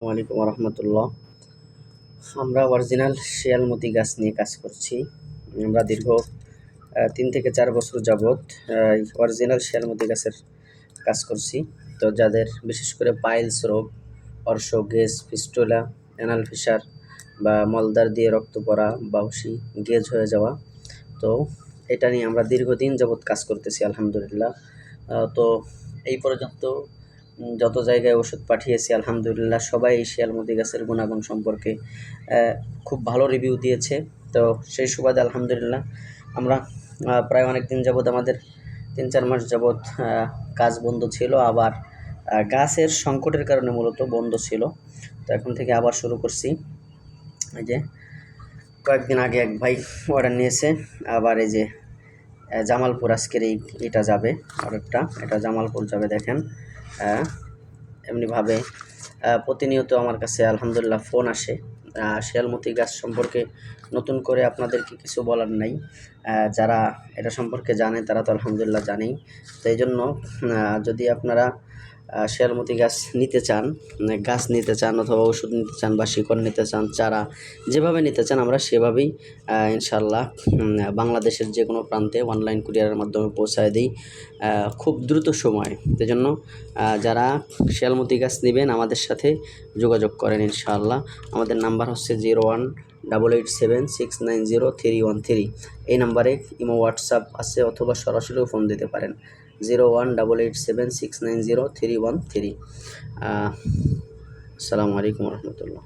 ওয়ালাইকুম রহমতুল্লাহ। আমরা অরিজিনাল শিয়ালমতি গাছ নিয়ে কাজ করছি। আমরা দীর্ঘ 3 থেকে 4 বছর যাবৎ অরিজিনাল শিয়ালমতি গাছের কাজ করছি। তো যাদের বিশেষ করে পাইলস রোগ, অর্শ, গেজ, ফিস্টুলা, অ্যানাল ফিসার বা মলদ্বার দিয়ে রক্ত পড়া, বাউসি, গেজ হয়ে যাওয়া, তো এটা নিয়ে আমরা দীর্ঘদিন যাবৎ কাজ করতেছি আলহামদুলিল্লাহ। তো এই পর্যন্ত যত জায়গায় ওষুধ পাঠিয়েছি আলহামদুলিল্লাহ সবাই এই শিয়ালমতি গাছের গুণাগুণ সম্পর্কে খুব ভালো রিভিউ দিয়েছে। তো সেই সুবাদে আলহামদুলিল্লাহ আমরা প্রায় অনেক দিন যাবৎ, আমাদের 3-4 মাস যাবৎ কাজ বন্ধ ছিল, আবার গাছের সংকটের কারণে মূলত বন্ধ ছিল। তো এখন থেকে আবার শুরু করছি। এই যে কয়েকদিন আগে এক ভাই অর্ডার নিয়েছে, আবার এই যে জামালপুর আজকের এটা যাবে, আরেকটা এটা জামালপুর যাবে। দেখেন এমনিভাবে প্রতিনিয়ত আমার কাছে আলহামদুলিল্লাহ ফোন আসে। শিয়ালমতি গাছ সম্পর্কে নতুন করে আপনাদেরকে কিছু বলার নাই, যারা এটা সম্পর্কে জানে তারা তো আলহামদুলিল্লাহ জানেই। তো এই জন্য যদি আপনারা শিয়ালমতি গাছ নিতে চান অথবা ওষুধ নিতে চান বা শিকড় নিতে চান, চারা যেভাবে নিতে চান আমরা সেভাবেই ইনশাল্লাহ বাংলাদেশের যে কোনো প্রান্তে অনলাইন কুরিয়ারের মাধ্যমে পৌঁছায় দিই খুব দ্রুত সময়। সেজন্য যারা শিয়ালমতি গাছ নেবেন আমাদের সাথে যোগাযোগ করেন ইনশাআল্লাহ। আমাদের নাম্বার হচ্ছে 018876903113। এই নাম্বারে ইমো, হোয়াটসঅ্যাপ আছে, অথবা সরাসরিও ফোন দিতে পারেন 018876903113। আসসালামু আলাইকুম রহমতুল্লাহ।